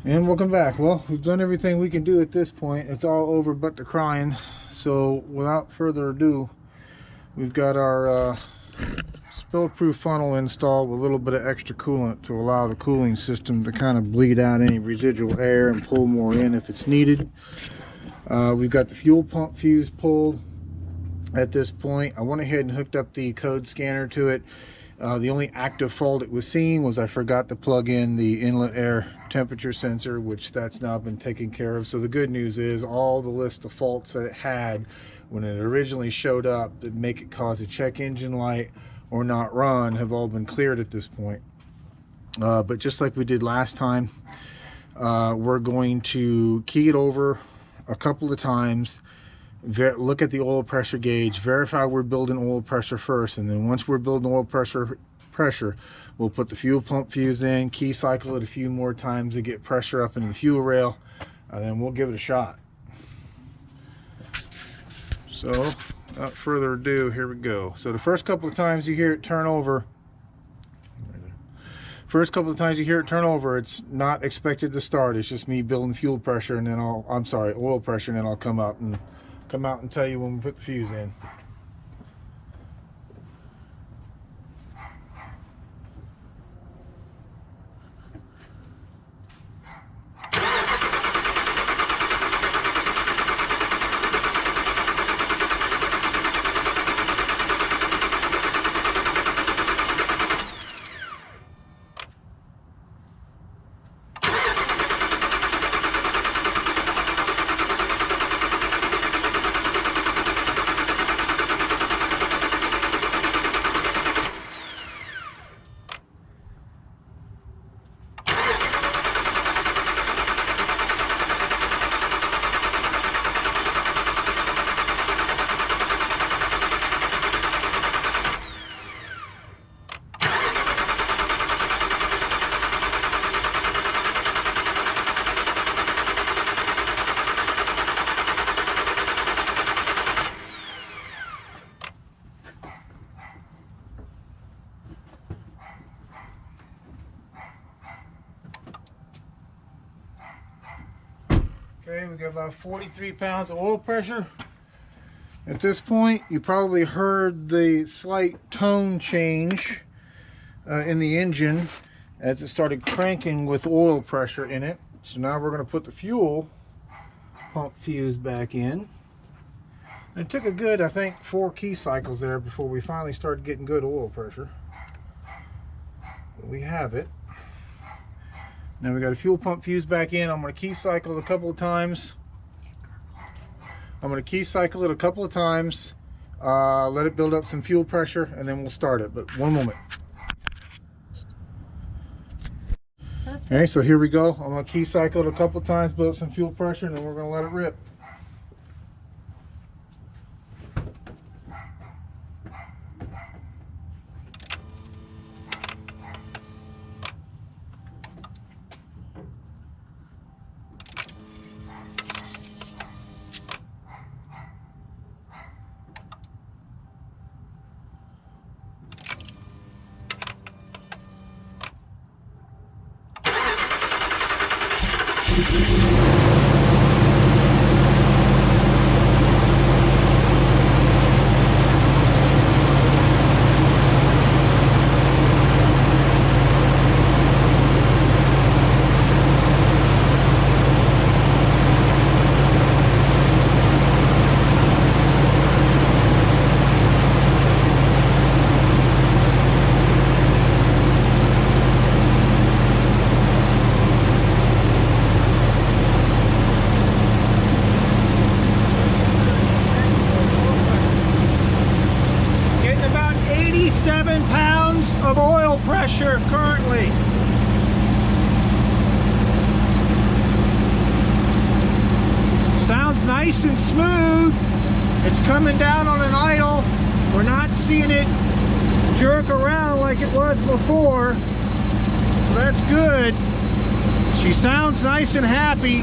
And welcome back. Well, we've done everything we can do at this point. It's all over but the crying. So without further ado, we've got our spill-proof funnel installed with a little bit of extra coolant to allow the cooling system to kind of bleed out any residual air and pull more in if it's needed. We've got the fuel pump fuse pulled at this point. I went ahead and hooked up the code scanner to it. The only active fault it was seeing was I forgot to plug in the inlet air temperature sensor, which that's now been taken care of. So the good news is all the list of faults that it had when it originally showed up that make it cause a check engine light or not run have all been cleared at this point. But just like we did last time, we're going to key it over a couple of times, look at the oil pressure gauge, verify we're building oil pressure first, and then once we're building oil pressure, we'll put the fuel pump fuse in, key cycle it a few more times to get pressure up into the fuel rail, and then we'll give it a shot. So without further ado, here we go. So the first couple of times you hear it turn over, it's not expected to start. It's just me building fuel pressure, and then oil pressure, and then I'll come out and tell you when we put the fuse in. Okay, we got about 43 pounds of oil pressure. At this point, you probably heard the slight tone change in the engine as it started cranking with oil pressure in it. So now we're going to put the fuel pump fuse back in. And it took a good, I think, 4 key cycles there before we finally started getting good oil pressure. But we have it. Now we got a fuel pump fuse back in. I'm going to key cycle it a couple of times. Let it build up some fuel pressure, and then we'll start it. But one moment. Okay, so here we go. I'm going to key cycle it a couple of times, build up some fuel pressure, and then we're going to let it rip. Of oil pressure currently. Sounds nice and smooth. It's coming down on an idle. We're not seeing it jerk around like it was before. So that's good. She sounds nice and happy.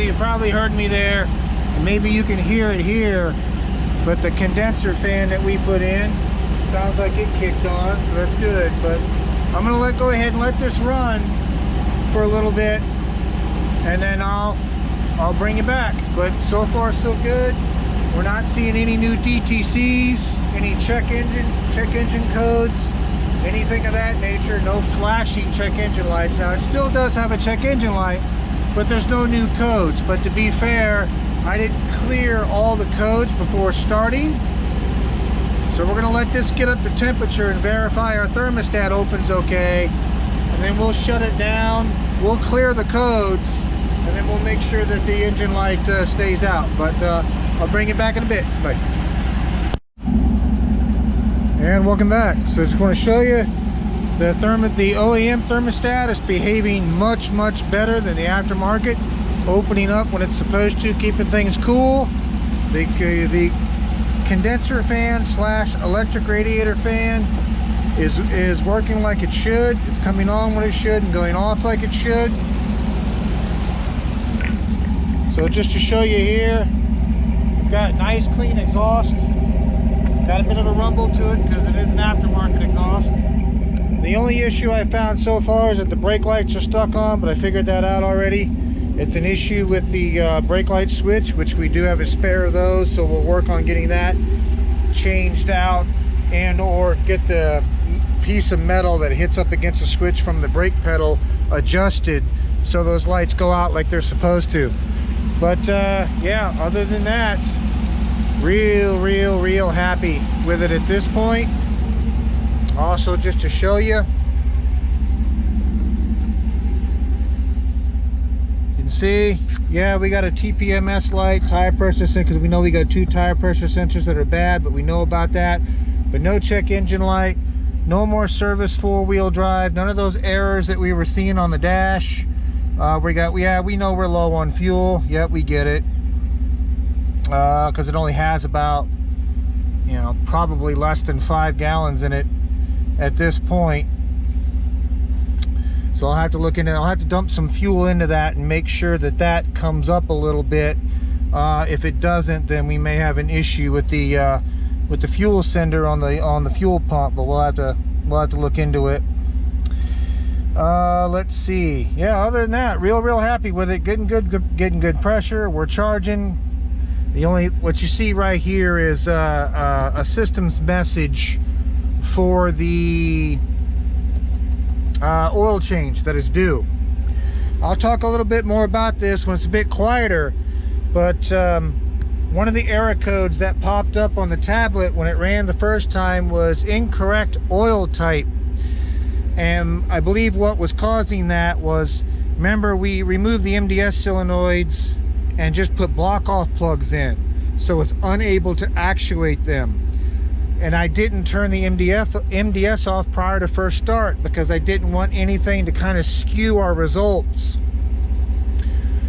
so you probably heard me there. Maybe you can hear it here, but the condenser fan that we put in sounds like it kicked on, so that's good. But I'm gonna go ahead and let this run for a little bit, and then I'll bring it back. But so far so good. We're not seeing any new DTCs, any check engine codes, anything of that nature. No flashing check engine lights. Now it still does have a check engine light, but there's no new codes. But to be fair, I didn't clear all the codes before starting. So we're gonna let this get up to temperature and verify our thermostat opens okay. And then we'll shut it down. We'll clear the codes, and then we'll make sure that the engine light stays out. But I'll bring it back in a bit. Bye. And welcome back. So I just want to show you the OEM thermostat is behaving much better than the aftermarket, opening up when it's supposed to, keeping things cool. The condenser fan slash electric radiator fan is working like it should. It's coming on when it should and going off like it should. So just to show you here, we've got nice clean exhaust. Got a bit of a rumble to it because it is an aftermarket exhaust. The only issue I found so far is that the brake lights are stuck on, but I figured that out already. It's an issue with the brake light switch, which we do have a spare of those, so we'll work on getting that changed out and or get the piece of metal that hits up against the switch from the brake pedal adjusted so those lights go out like they're supposed to. But yeah, other than that, real happy with it at this point. Also, just to show you, you can see, yeah, we got a TPMS light, tire pressure sensor, because we know we got 2 tire pressure sensors that are bad, but we know about that. But no check engine light, no more service 4-wheel drive, none of those errors that we were seeing on the dash. We know we're low on fuel. Yep, we get it. Because it only has about, you know, probably less than 5 gallons in it at this point. So I'll have to look into it. I'll have to dump some fuel into that and make sure that that comes up a little bit. If it doesn't, then we may have an issue with the fuel sender on the fuel pump. But we'll have to look into it. Let's see. Yeah, other than that, real happy with it. Getting good pressure. We're charging. What you see right here is a systems message for the oil change that is due. I'll talk a little bit more about this when it's a bit quieter, but one of the error codes that popped up on the tablet when it ran the first time was incorrect oil type. And I believe what was causing that was, remember, we removed the MDS solenoids and just put block-off plugs in, so it's unable to actuate them. And I didn't turn the MDS off prior to first start because I didn't want anything to kind of skew our results.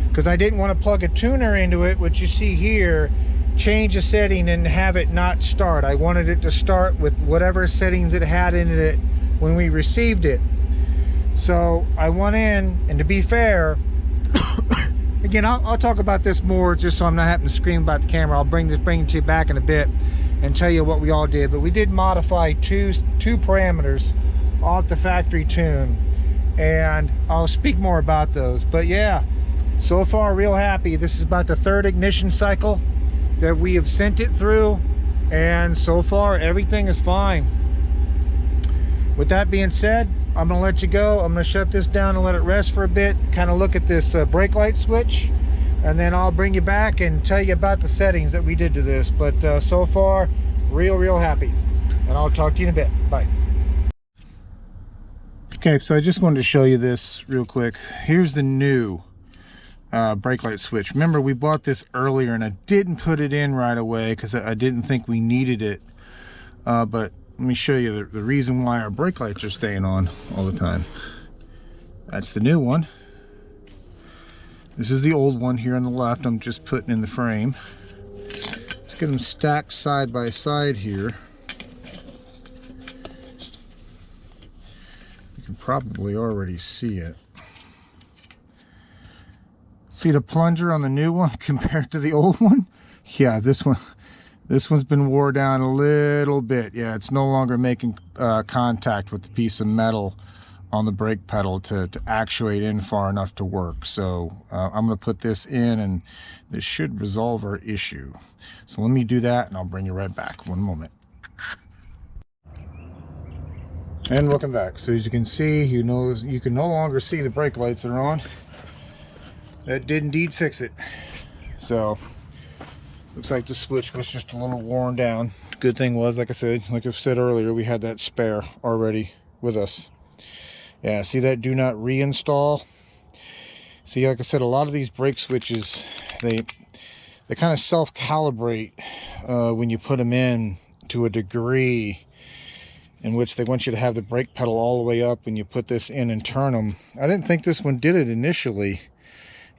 Because I didn't want to plug a tuner into it, which you see here, change a setting and have it not start. I wanted it to start with whatever settings it had in it when we received it. So I went in, and to be fair, again, I'll talk about this more just so I'm not having to scream about the camera. I'll bring it to you back in a bit and tell you what we all did. But we did modify two parameters off the factory tune, and I'll speak more about those. But yeah, so far real happy. This is about the 3rd ignition cycle that we have sent it through, and so far everything is fine. With that being said, I'm gonna let you go. I'm gonna shut this down and let it rest for a bit, kind of look at this brake light switch, and then I'll bring you back and tell you about the settings that we did to this. But so far, real happy. And I'll talk to you in a bit. Bye. Okay, so I just wanted to show you this real quick. Here's the new brake light switch. Remember, we bought this earlier and I didn't put it in right away because I didn't think we needed it. But let me show you the reason why our brake lights are staying on all the time. That's the new one. This is the old one here on the left. I'm just putting in the frame. Let's get them stacked side by side here. You can probably already see it. See the plunger on the new one compared to the old one? Yeah, this one's been wore down a little bit. Yeah, it's no longer making contact with the piece of metal on the brake pedal to actuate in far enough to work. So I'm going to put this in, and this should resolve our issue. So let me do that, and I'll bring you right back. One moment. And welcome back. So as you can see, you can no longer see the brake lights that are on. That did indeed fix it. So looks like the switch was just a little worn down. The good thing was, like I've said earlier, we had that spare already with us. Yeah, see that do not reinstall? See, like I said, a lot of these brake switches, they kind of self-calibrate when you put them in to a degree in which they want you to have the brake pedal all the way up when you put this in and turn them. I didn't think this one did it initially.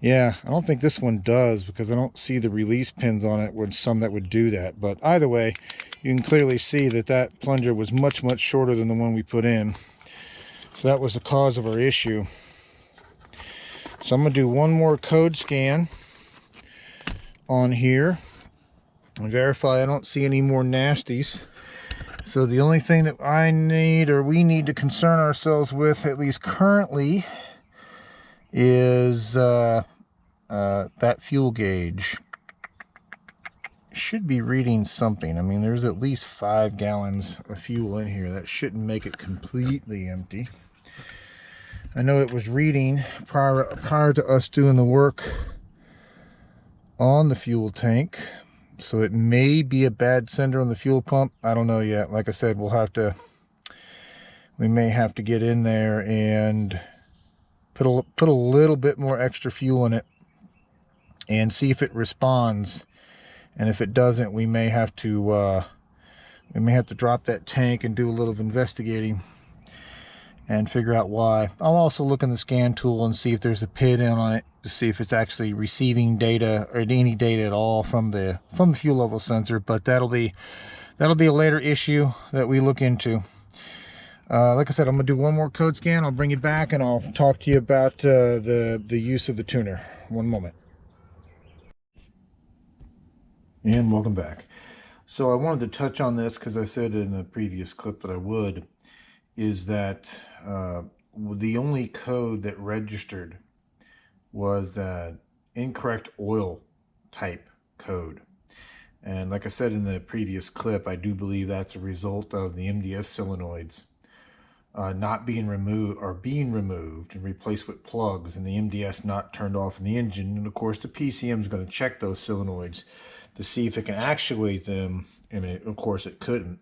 Yeah, I don't think this one does, because I don't see the release pins on it with some that would do that. But either way, you can clearly see that that plunger was much, much shorter than the one we put in. So that was the cause of our issue. So I'm going to do one more code scan on here and verify I don't see any more nasties. So the only thing that we need to concern ourselves with, at least currently, is that fuel gauge. Should be reading something. I mean, there's at least 5 gallons of fuel in here. That shouldn't make it completely empty. I know it was reading prior to us doing the work on the fuel tank, so it may be a bad sender on the fuel pump. I don't know yet. Like I said, we may have to get in there and put a little bit more extra fuel in it and see if it responds. And if it doesn't, we may have to drop that tank and do a little investigating and figure out why. I'll also look in the scan tool and see if there's a PID in on it to see if it's actually receiving data or any data at all from the fuel level sensor. But that'll be a later issue that we look into. Like I said, I'm gonna do one more code scan. I'll bring you back and I'll talk to you about the use of the tuner. One moment. And welcome back. So I wanted to touch on this because I said in the previous clip that I would, is that the only code that registered was that incorrect oil type code. And like I said in the previous clip, I do believe that's a result of the MDS solenoids not being removed, or being removed and replaced with plugs, and the MDS not turned off in the engine. And of course the PCM is going to check those solenoids to see if it can actuate them, and of course it couldn't,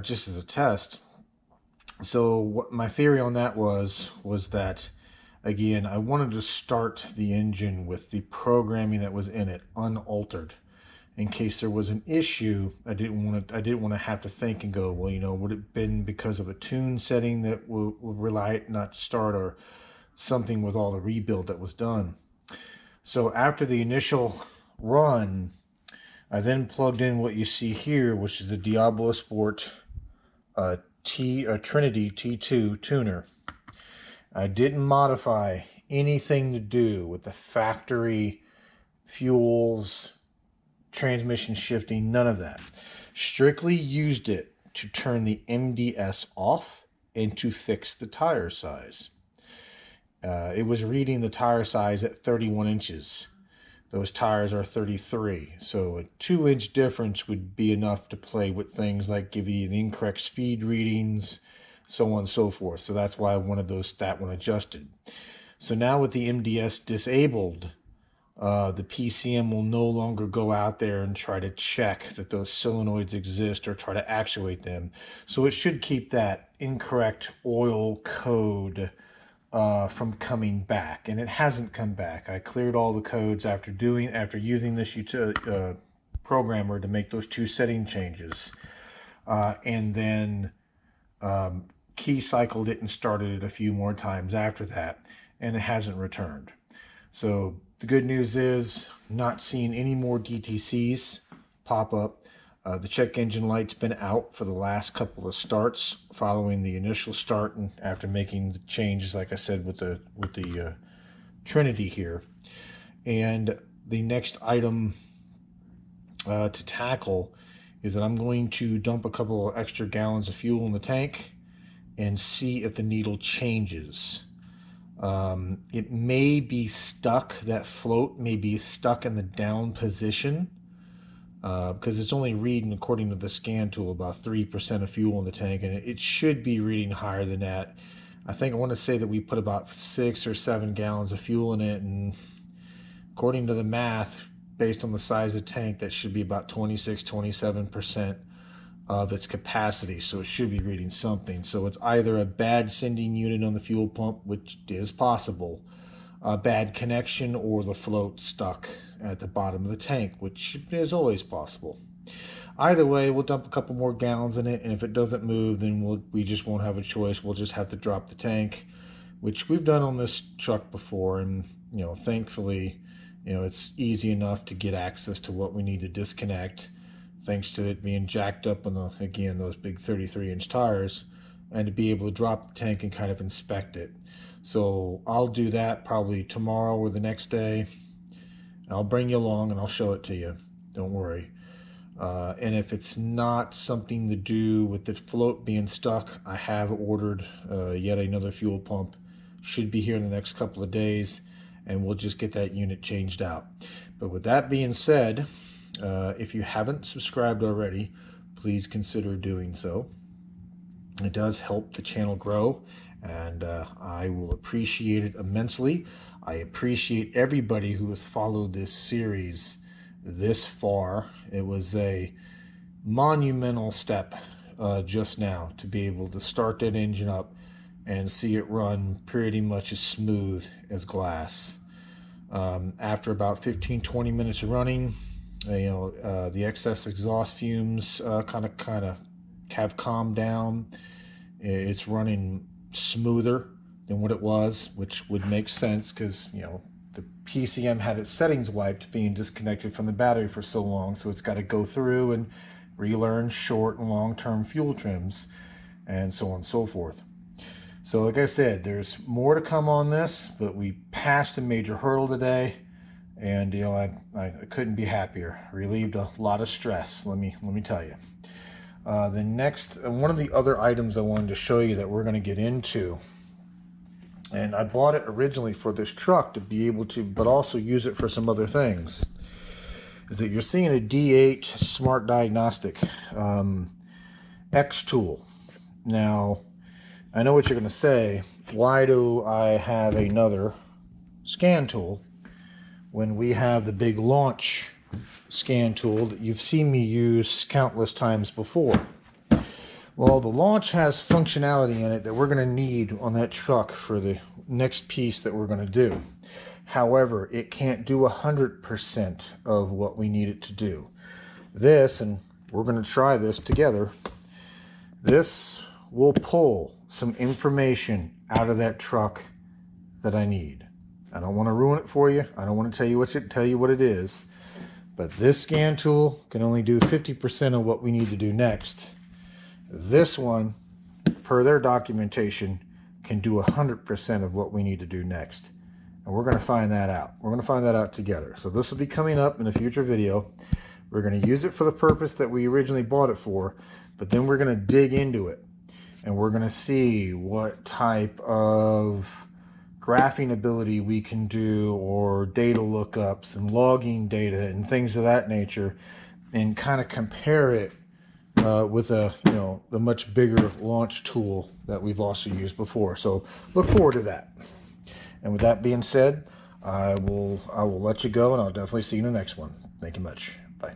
just as a test. So what my theory on that was that, again, I wanted to start the engine with the programming that was in it unaltered, in case there was an issue. I didn't want to have to think and go, well, would it have been because of a tune setting that will rely it not to start, or something with all the rebuild that was done. So after the initial run, I then plugged in what you see here, which is the Diablo Sport Trinity T2 tuner. I didn't modify anything to do with the factory fuels, transmission shifting, none of that. Strictly used it to turn the MDS off and to fix the tire size. It was reading the tire size at 31 inches. Those tires are 33, so a 2-inch difference would be enough to play with things like give you the incorrect speed readings, so on and so forth. So that's why I wanted that one adjusted. So now with the MDS disabled, the PCM will no longer go out there and try to check that those solenoids exist or try to actuate them. So it should keep that incorrect oil code from coming back, and it hasn't come back. I cleared all the codes after using this programmer to make those 2 setting changes, and then key cycled it and started it a few more times after that, and it hasn't returned. So the good news is not seeing any more DTCs pop up. The check engine light's been out for the last couple of starts following the initial start, and after making the changes, like I said, with the trinity here. And the next item to tackle is that I'm going to dump a couple of extra gallons of fuel in the tank and see if the needle changes. It may be stuck, that float may be stuck in the down position, because it's only reading, according to the scan tool, about 3% of fuel in the tank, and it should be reading higher than that. I want to say that we put about 6 or 7 gallons of fuel in it, and according to the math, based on the size of the tank, that should be about 26-27% of its capacity, so it should be reading something. So it's either a bad sending unit on the fuel pump, which is possible, a bad connection, or the float stuck at the bottom of the tank, which is always possible. Either way, we'll dump a couple more gallons in it, and if it doesn't move, then we just won't have a choice. We'll just have to drop the tank, which we've done on this truck before, and thankfully, it's easy enough to get access to what we need to disconnect, thanks to it being jacked up on again, those big 33-inch tires, and to be able to drop the tank and kind of inspect it. So I'll do that probably tomorrow or the next day. I'll bring you along and I'll show it to you. Don't worry. And if it's not something to do with the float being stuck, I have ordered yet another fuel pump. Should be here in the next couple of days, and we'll just get that unit changed out. But with that being said, if you haven't subscribed already, please consider doing so. It does help the channel grow, and I will appreciate it immensely. I appreciate everybody who has followed this series this far. It was a monumental step just now to be able to start that engine up and see it run pretty much as smooth as glass. After about 15-20 minutes of running, the excess exhaust fumes kind of have calmed down. It's running smoother than what it was, which would make sense because the PCM had its settings wiped, being disconnected from the battery for so long, so it's got to go through and relearn short and long-term fuel trims and so on and so forth. So like I said, there's more to come on this, but we passed a major hurdle today, and I couldn't be happier. Relieved a lot of stress, let me tell you. The next, one of the other items I wanted to show you that we're going to get into, and I bought it originally for this truck to be able to, but also use it for some other things, is that you're seeing a D8 Smart Diagnostic X tool. Now, I know what you're going to say. Why do I have another scan tool when we have the big launch scan tool that you've seen me use countless times before? Well, the launch has functionality in it that we're going to need on that truck for the next piece that we're going to do. However, it can't do 100% of what we need it to do. This, and we're going to try this together, this will pull some information out of that truck that I need. I don't want to ruin it for you. I don't want to tell you what it is. But this scan tool can only do 50% of what we need to do next. This one, per their documentation, can do 100% of what we need to do next. And we're going to find that out. We're going to find that out together. So this will be coming up in a future video. We're going to use it for the purpose that we originally bought it for, but then we're going to dig into it. And we're going to see what type of graphing ability we can do, or data lookups and logging data and things of that nature, and kind of compare it with the much bigger launch tool that we've also used before. So look forward to that. And with that being said, I will let you go, and I'll definitely see you in the next one. Thank you much. Bye.